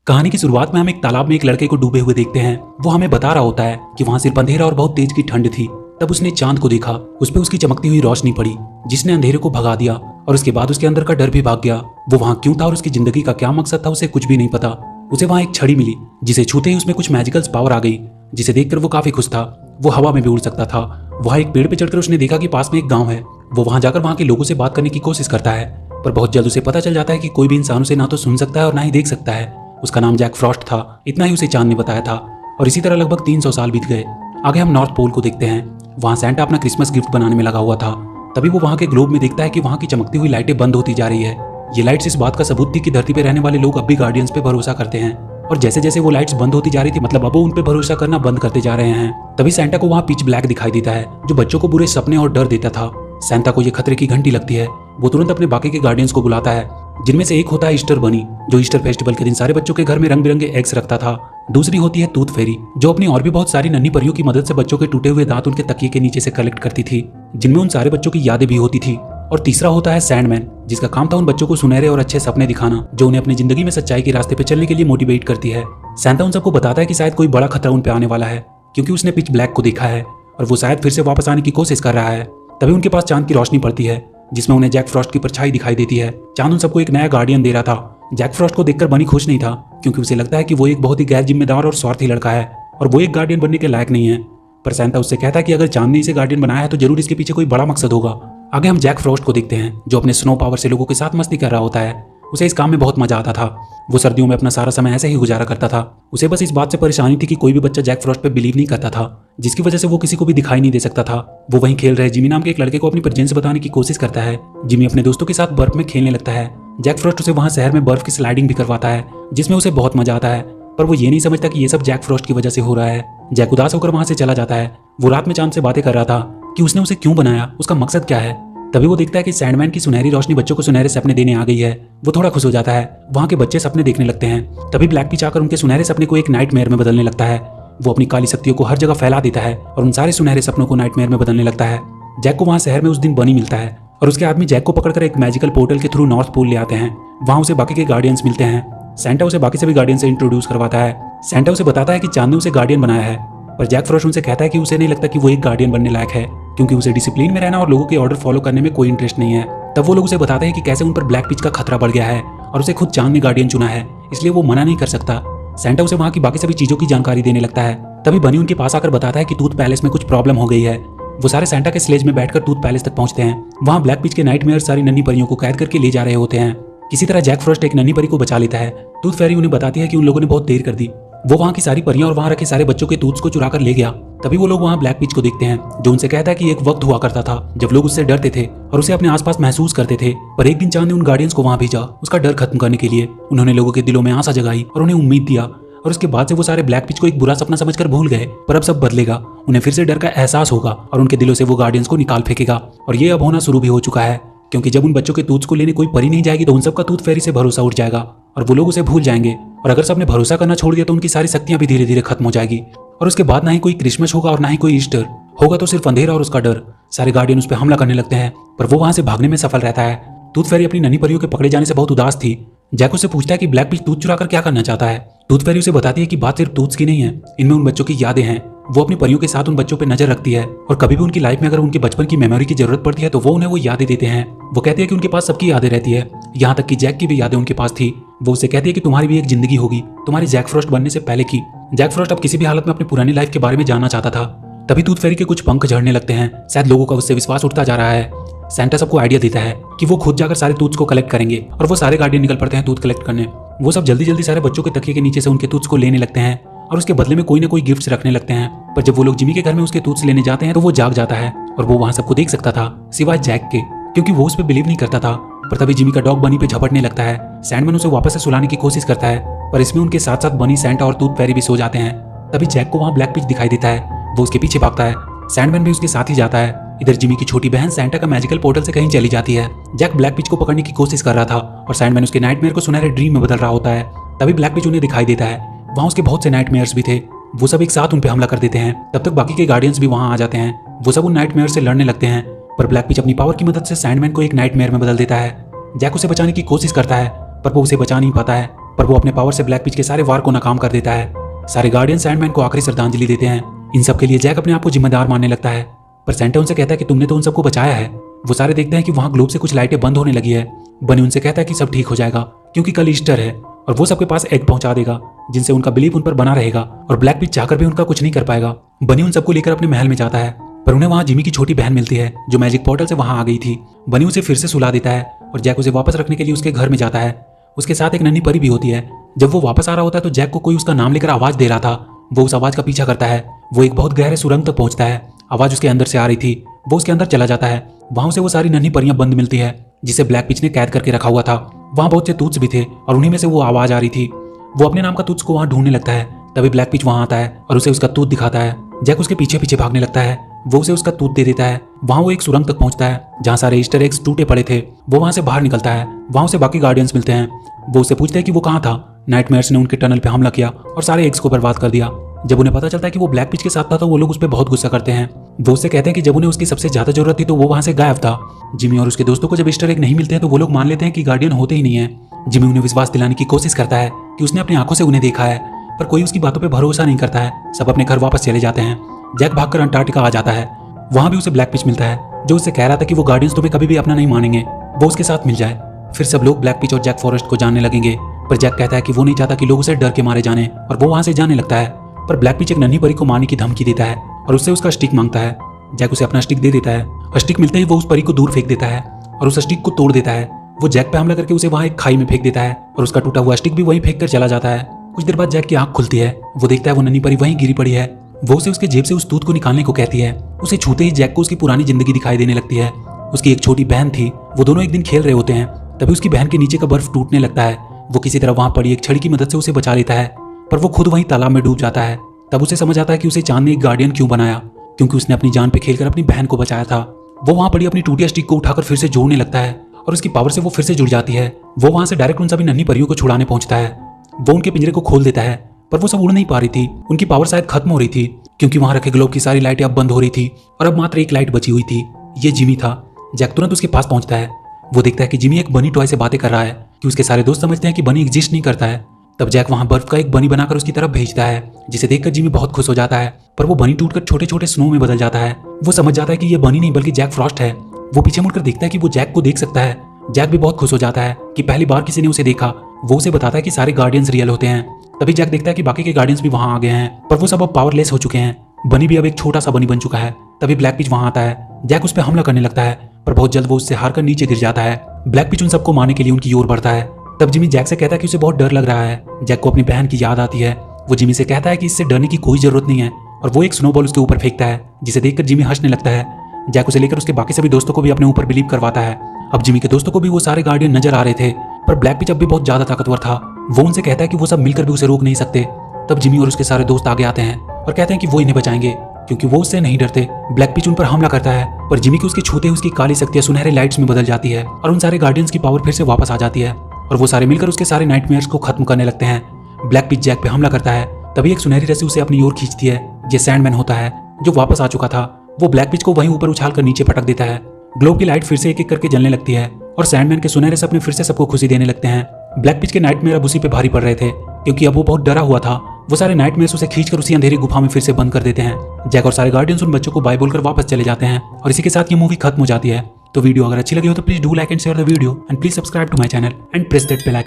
कहानी की शुरुआत में हम एक तालाब में एक लड़के को डूबे हुए देखते हैं। वो हमें बता रहा होता है कि वहां सिर्फ अंधेरा और बहुत तेज की ठंड थी। तब उसने चांद को देखा, उस पर उसकी चमकती हुई रोशनी पड़ी जिसने अंधेरे को भगा दिया और उसके बाद उसके अंदर का डर भी भाग गया। वो वहां क्यों था और उसकी जिंदगी का क्या मकसद था उसे कुछ भी नहीं पता। उसे वहां एक छड़ी मिली जिसे छूते ही उसमें कुछ मैजिकल पावर आ गई, जिसे देखकर वो काफी खुश था। वो हवा में भी उड़ सकता था। वहां एक पेड़ पे चढ़कर उसने देखा कि पास में एक गांव है। वो वहां जाकर वहां के लोगों से बात करने की कोशिश करता है, पर बहुत जल्द उसे पता चल जाता है कि कोई भी इंसान उसे ना तो सुन सकता है और ना ही देख सकता है। उसका नाम जैक फ्रॉस्ट था, इतना ही उसे चांद ने बताया था। और इसी तरह लगभग 300 साल बीत गए। आगे हम नॉर्थ पोल को देखते हैं। वहां सैंटा अपना क्रिसमस गिफ्ट बनाने में लगा हुआ था। तभी वो वहां के ग्लोब में देखता है कि वहां की चमकती हुई लाइटें बंद होती जा रही है। ये लाइट्स इस बात का सबूत थी कि धरती पे रहने वाले लोग अब भी गार्डियंस पे भरोसा करते हैं। और जैसे जैसे वो लाइट्स बंद होती जा रही थी, मतलब अब वो उन पे भरोसा करना बंद करते जा रहे हैं। तभी सैंटा को वहां पिच ब्लैक दिखाई देता है, जो बच्चों को बुरे सपने और डर देता था। सैंटा को ये खतरे की घंटी लगती है। वो तुरंत अपने बाकी के गार्डियंस को बुलाता है, जिनमें से एक होता है ईस्टर बनी, जो ईस्टर फेस्टिवल के दिन सारे बच्चों के घर में रंग बिरंगे एग्स रखता था। दूसरी होती है टूथ फेरी, जो अपनी और भी बहुत सारी नन्ही परियों की मदद से बच्चों के टूटे हुए दांत उनके तकिए के नीचे से कलेक्ट करती थी, जिनमें उन सारे बच्चों की यादें भी होती थी। और तीसरा होता है सैंडमैन, जिसका काम था उन बच्चों को सुनहरे और अच्छे सपने दिखाना, जो उन्हें अपनी जिंदगी में सच्चाई के रास्ते पे चलने के लिए मोटिवेट करती है। सैंटा उन सबको बताता है कि शायद कोई बड़ा खतरा उन पे आने वाला है, क्योंकि उसने पिच ब्लैक को देखा है और वो शायद फिर से वापस आने की कोशिश कर रहा है। तभी उनके पास चांद की रोशनी पड़ती है, जिसमें उन्हें जैक फ्रॉस्ट की परछाई दिखाई देती है। चांद उन सबको एक नया गार्डियन दे रहा था। जैक फ्रॉस्ट को देखकर बनी खुश नहीं था, क्योंकि उसे लगता है कि वो एक बहुत ही गैर जिम्मेदार और स्वार्थी लड़का है और वो एक गार्डियन बनने के लायक नहीं है। पर सैंटा उससे कहता है कि अगर चांद ने इसे गार्डियन बनाया है तो जरूर इसके पीछे कोई बड़ा मकसद होगा। आगे हम जैक फ्रॉस्ट को देखते हैं, जो अपने स्नो पावर से लोगों के साथ मस्ती कर रहा होता है। उसे इस काम में बहुत मजा आता था। वो सर्दियों में अपना सारा समय ऐसे ही गुजारा करता था। उसे बस इस बात से परेशानी थी कि कोई भी बच्चा जैक फ्रॉस्ट पे बिलीव नहीं करता था, जिसकी वजह से वो किसी को भी दिखाई नहीं दे सकता था। वो वहीं खेल रहे जिमी नाम के एक लड़के को अपनी प्रेजेंस बताने की कोशिश करता है। जिमी अपने दोस्तों के साथ बर्फ में खेलने लगता है। जैक फ्रॉस्ट उसे वहां शहर में बर्फ की स्लाइडिंग भी करवाता है, जिसमें उसे बहुत मजा आता है। पर वो ये नहीं समझता कि ये सब जैक फ्रॉस्ट की वजह से हो रहा है। जैक उदास होकर वहां से चला जाता है। वो रात में चांद से बातें कर रहा था कि उसने उसे क्यों बनाया, उसका मकसद क्या है। तभी वो देखता है कि सैंडमैन की सुनहरी रोशनी बच्चों को सुनहरे सपने देने आ गई है। वो थोड़ा खुश हो जाता है। वहां के बच्चे सपने देखने लगते हैं। तभी ब्लैक पिच आकर उनके सुनहरे सपने को एक नाइटमेयर में बदलने लगता है। वो अपनी काली शक्तियों को हर जगह फैला देता है और उन सारे सुनहरे सपनों को नाइटमेयर में बदलने लगता है। जैक को वहां शहर में उस दिन बनी मिलता है और उसके आदमी जैक को पकड़कर एक मैजिकल पोर्टल के थ्रू नॉर्थ पोल ले आते हैं। वहां उसे बाकी के गार्डियंस मिलते हैं। सैंटा उसे बाकी सभी गार्डियन से इंट्रोड्यूस करवाता है। सैंटा उसे बताता है कि चांद ने उसे गार्डियन बनाया है, पर जैक फ्रॉस्ट उनसे कहता है कि उसे नहीं लगता कि वो एक गार्डियन बनने लायक है, क्योंकि उसे डिसिप्लिन में रहना और लोगों के ऑर्डर फॉलो करने में कोई इंटरेस्ट नहीं है। तब वो लोग उसे बताते हैं कि कैसे उन पर ब्लैक पिच का खतरा बढ़ गया है और उसे खुद चांद ने गार्डियन चुना है, इसलिए वो मना नहीं कर सकता। सैंटा उसे वहां की बाकी सभी चीजों की जानकारी देने लगता है। तभी बनी उनके पास आकर बताता है कि टूथ पैलेस में कुछ प्रॉब्लम हो गई है। वो सारे सैंटा के स्लेज में बैठकर टूथ पैलेस तक पहुंचते हैं। वहां ब्लैक पिच के नाइटमेयर सारी नन्ही परियों को कैद करके ले जा रहे होते हैं। किसी तरह जैक फ्रॉस्ट एक नन्ही परी को बचा लेता है। टूथ फेरी उन्हें बताती है कि उन लोगों ने बहुत देर कर दी। वो वहां की सारी परियां और वहां रखे सारे बच्चों के टूथ्स को चुरा कर ले गया। तभी वो लोग वहां ब्लैक पिच को देखते हैं, जो उनसे कहता है कि एक वक्त हुआ करता था जब लोग उससे डरते थे और उसे अपने आसपास महसूस करते थे। पर एक दिन चांद ने उन गार्डियंस को वहां भेजा उसका डर खत्म करने के लिए। उन्होंने लोगों के दिलों में आशा जगाई और उन्हें उम्मीद दिया, और उसके बाद से वो सारे ब्लैक पिच को एक बुरा सपना समझकर भूल गए। पर अब सब बदलेगा। उन्हें फिर से डर का एहसास होगा और उनके दिलों से वो गार्डियंस को निकाल फेंकेगा। और ये अब होना शुरू भी हो चुका है, क्योंकि जब उन बच्चों के टूथ्स को लेने कोई परी नहीं जाएगी तो उन सबका टूथ फेरी से भरोसा उठ जाएगा और वो लोग उसे भूल जाएंगे। और अगर सबने भरोसा करना छोड़ दिया तो उनकी सारी शक्तियां भी धीरे धीरे खत्म हो जाएगी। और उसके बाद ना ही कोई क्रिसमस होगा और ना ही कोई ईस्टर होगा, तो सिर्फ अंधेरा और उसका डर। सारे गार्डियन उस पर हमला करने लगते हैं, पर वो वहां से भागने में सफल रहता है। टूथ फेरी अपनी नन्ही परियों के पकड़े जाने से बहुत उदास थी। जैक उससे पूछता है कि ब्लैक पिच टूथ चुराकर क्या करना चाहता है। टूथ फेरी उसे बताती है कि बात सिर्फ टूथ्स की नहीं है, इनमें उन बच्चों की यादें हैं। वो अपनी परियों के साथ उन बच्चों पे नजर रखती है और कभी भी उनकी लाइफ में अगर उनके बचपन की मेमोरी की जरूरत पड़ती है तो वो उन्हें वो यादें देते हैं। वो कहती है कि उनके पास सबकी यादें रहती है, यहाँ तक कि जैक की भी यादें उनके पास थी। वो उसे कहती है कि तुम्हारी भी एक जिंदगी होगी, तुम्हारी जैक फ्रॉस्ट बनने से पहले की। जैक फ्रॉस्ट अब किसी भी हालत में अपनी पुरानी लाइफ के बारे में जानना चाहता था। तभी टूथ फेरी के कुछ पंख झड़ने लगते हैं। शायद लोगों का उससे विश्वास उठता जा रहा है। सैंटा सबको आइडिया देता है कि वो खुद जाकर सारे टूथ्स को कलेक्ट करेंगे और वो सारे गार्डियन निकल पड़ते हैं टूथ कलेक्ट करने। वो सब जल्दी जल्दी सारे बच्चों के तकिए के नीचे से उनके टूथ्स को लेने लगते हैं और उसके बदले में कोई ना कोई गिफ्ट्स रखने लगते हैं। पर जब वो लोग जिमी के घर में उसके टूथ्स लेने जाते हैं तो वो जाग जाता है और वो वहां सबको देख सकता था, सिवाय जैक के, क्योंकि वो उस पर बिलीव नहीं करता था। पर तभी जिमी का डॉग बनी पे झपटने लगता है। सैंडमैन उसे वापस से सुलाने की कोशिश करता है, पर इसमें उनके साथ साथ बनी, सैंटा और टूथ फेरी भी सो जाते हैं। तभी जैक को वहां ब्लैक पिच दिखाई देता है। वो उसके पीछे भागता है। सैंडमैन भी उसके साथ ही जाता है। इधर जिमी की छोटी बहन सैंटा का मैजिकल पोर्टल से कहीं चली जाती है। जैक ब्लैक पिच को पकड़ने की कोशिश कर रहा था और सैंडमैन उसके नाइटमेयर को सुनहरे ड्रीम में बदल रहा होता है। तभी ब्लैक पिच उन्हें दिखाई देता है। वहां उसके बहुत से नाइटमेयर्स भी थे। वो सब एक साथ उन पे हमला कर देते हैं। तब तक बाकी के गार्डियंस भी वहां आ जाते हैं। वो सब उन नाइटमेयर से लड़ने लगते हैं, पर ब्लैक पिच अपनी पावर की मदद से सैंडमैन को एक नाइटमेयर में बदल देता है। जैक उसे बचाने की कोशिश करता है, पर वो उसे बचा नहीं पाता है। पर वो अपने पावर से ब्लैक पिच के सारे वार को नाकाम कर देता है। सारे गार्डियन सैंडमैन को आखिरी श्रद्धांजलि देते हैं। इन सब के लिए जैक अपने आप को जिम्मेदार मानने लगता है। पर सेंटा उनसे कहता है कि तुमने तो उन सबको बचाया है। वो सारे देखते हैं कि वहाँ ग्लोब से कुछ लाइटें बंद होने लगी है। बनी उनसे कहता है कि सब ठीक हो जाएगा क्योंकि कल ईस्टर है और वो सबके पास एग पहुंचा देगा जिनसे उनका बिलीव उन पर बना रहेगा और ब्लैक पिच चाहकर भी उनका कुछ नहीं कर पाएगा। बनी उन सबको लेकर अपने महल में जाता है पर उन्हें वहाँ जिमी की छोटी बहन मिलती है जो मैजिक पोर्टल से वहाँ आ गई थी। बनी उसे फिर से सुला देता है और जैक उसे वापस रखने के लिए उसके घर में जाता है। उसके साथ एक नन्ही परी भी होती है। जब वो वापस आ रहा होता है तो जैक को कोई उसका नाम लेकर आवाज दे रहा था। वो उस आवाज का पीछा करता है। वो एक बहुत गहरे सुरंग तक पहुंचता है। आवाज उसके अंदर से आ रही थी। वो उसके अंदर चला जाता है। वहां उसे वो सारी नन्ही परियां बंद मिलती है जिसे ब्लैक पिच ने कैद करके रखा हुआ था। वहां बहुत से तूत्स भी थे और उन्हीं में से वो आवाज आ रही थी। वो अपने नाम का तूत्स को वहां ढूंढने लगता है। तभी ब्लैक पिच वहां आता है और उसे उसका तूत दिखाता है। जैक उसके पीछे पीछे भागने लगता है। वो उसे उसका तूत दे देता है। वहां वो एक सुरंग तक पहुंचता है जहां सारे ईस्टर एग्स टूटे पड़े थे। वो वहां से बाहर निकलता है। वहां उसे बाकी गार्डियंस मिलते हैं। वो उससे पूछते हैं कि वो कहाँ था। नाइटमेयर्स ने उनके टनल पे हमला किया और सारे एग्स को बर्बाद कर दिया। जब उन्हें पता चलता है कि वो ब्लैक पिच के साथ था तो वो लोग उस पर बहुत गुस्सा करते हैं। वो उससे कहते हैं कि जब उन्हें उसकी सबसे ज्यादा जरूरत थी तो वो वहां से गायब था। जिमी और उसके दोस्तों को जब ईस्टर एग नहीं मिलते हैं तो वो लोग मान लेते हैं कि गार्डियन होते ही नहीं है। जिमी उन्हें विश्वास दिलाने की कोशिश करता है कि उसने अपनी आंखों से उन्हें देखा है पर कोई उसकी बातों पर भरोसा नहीं करता है। सब अपने घर वापस चले जाते हैं। जैक भागकर अंटार्कटिका आ जाता है। वहां भी उसे ब्लैक पिच मिलता है जो उससे कह रहा था कि वो गार्डियंस तुम्हें कभी भी अपना नहीं मानेंगे। वो उसके साथ मिल जाए। फिर सब लोग ब्लैक पिच और जैक फॉरेस्ट को जानने लगेंगे। पर जैक कहता है कि वो नहीं चाहता कि लोग उसे डर के मारे जाने और वो वहां से जाने लगता है। पर ब्लैक पिच एक नन्ही परी को मारने की धमकी देता है और उससे उसका स्टिक मांगता है। जैक उसे अपना स्टिक दे देता है और स्टिक मिलते ही वो उस परी को दूर फेंक देता है और उस स्टिक को तोड़ देता है। वो जैक पे हमला करके उसे वहां एक खाई में फेंक देता है और उसका टूटा हुआ स्टिक भी वहीं फेंक कर चला जाता है। कुछ देर बाद जैक की आंख खुलती है। वो देखता है वो नन्ही परी वहीं गिरी पड़ी है। वो उसे उसके जेब से उस दूध को निकालने को कहती है। उसे छूते ही जैक को उसकी पुरानी जिंदगी दिखाई देने लगती है। उसकी एक छोटी बहन थी। वो दोनों एक दिन खेल रहे होते हैं। तभी उसकी बहन के नीचे का बर्फ टूटने लगता है। वो किसी तरह वहां पड़ी एक छड़ी की मदद से उसे बचा लेता है पर वो खुद वहीं तालाब में डूब जाता है। तब उसे समझ आता है कि उसे चांद ने एक गार्डियन क्यों बनाया, क्योंकि उसने अपनी जान पे खेलकर अपनी बहन को बचाया था। वो वहां पड़ी अपनी टूटिया स्टिक को उठाकर फिर से जोड़ने लगता है और उसकी पावर से वो फिर से जुड़ जाती है। वो वहां से डायरेक्ट उन सभी नन्ही परियों को छुड़ाने पहुंचता है। वो उनके पिंजरे को खोल देता है पर वो सब उड़ नहीं पा रही थी। उनकी पावर शायद खत्म हो रही थी क्योंकि वहां रखे ग्लोब की सारी लाइटें अब बंद हो रही थी और अब मात्र एक लाइट बची हुई थी। ये जिमी था। जैक तुरंत उसके पास पहुंचता है। वो देखता है कि जिमी एक बनी टॉय से बातें कर रहा है कि उसके सारे दोस्त समझते हैं कि बनी एग्जिस्ट नहीं करता है। तब जैक वहां बर्फ का एक बनी बनाकर उसकी तरफ भेजता है जिसे देखकर जिमी बहुत खुश हो जाता है। पर वो बनी टूटकर छोटे छोटे स्नो में बदल जाता है। वो समझ जाता है कि ये बनी नहीं बल्कि जैक फ्रॉस्ट है। वो पीछे मुड़कर देखता है कि वो जैक को देख सकता है। जैक भी बहुत खुश हो जाता है कि पहली बार किसी ने उसे देखा। वो उसे बताता है कि सारे गार्डियंस रियल होते हैं। तभी जैक देखता है कि बाकी के गार्डियंस भी वहां आ गए हैं पर वो सब अब पावरलेस हो चुके हैं। बनी भी अब एक छोटा सा बनी बन चुका है। तभी ब्लैक पिच वहां आता है। जैक उस पर हमला करने लगता है पर बहुत जल्द वो उससे हारकर नीचे गिर जाता है। ब्लैक पिच उन सबको मारने के लिए उनकी ओर बढ़ता है। तब जिमी जैक से कहता है कि उसे बहुत डर लग रहा है। जैक को अपनी बहन की याद आती है। वो जिमी से कहता है कि इससे डरने की कोई जरूरत नहीं है और वो एक स्नोबॉल उसके ऊपर फेंकता है जिसे देखकर जिमी हंसने लगता है। जैक उसे लेकर उसके बाकी सभी दोस्तों को भी अपने ऊपर बिलीव करवाता है। अब जिमी के दोस्तों को भी वो सारे गार्डियन नजर आ रहे थे पर ब्लैक पिच अब भी बहुत ज्यादा ताकतवर था। वो उनसे कहता है कि वो सब मिलकर भी उसे रोक नहीं सकते। तब जिमी और उसके सारे दोस्त आगे आते हैं और कहते हैं कि वो इन्हें बचाएंगे क्योंकि वो उससे नहीं डरते। ब्लैक पिच उन पर हमला करता है पर जिमी की उसके छूते उसकी काली शक्तियां सुनहरे लाइट्स में बदल जाती है और उन सारे गार्डियंस की पावर फिर से वापस आ जाती है और वो सारे मिलकर उसके सारे नाइटमेयर्स को खत्म करने लगते हैं। ब्लैक पिच जैक पे हमला करता है। तभी एक सुनहरी रस्सी उसे अपनी ओर खींचती है। ये सैंडमैन होता है जो वापस आ चुका था। वो ब्लैक पिच को वहीं ऊपर उछालकर नीचे पटक देता है। ग्लोब की लाइट फिर से एक एक करके जलने लगती है और सैंडमैन के सुनहरे सपने फिर से सबको खुशी देने लगते हैं। ब्लैक पिच के नाइटमेयर अब उसी पे भारी पड़ रहे थे क्योंकि अब वो बहुत डरा हुआ था। वो सारे नाइटमेयर्स उसे खींचकर उसी अंधेरी गुफा में फिर से बंद कर देते हैं। जैक और सारे गार्डियंस उन बच्चों को बाय बोलकर वापस चले जाते हैं और इसी के साथ ये मूवी खत्म हो जाती है। तो वीडियो अगर अच्छी लगी हो तो please do like and share the video and please subscribe to my channel and press that bell icon.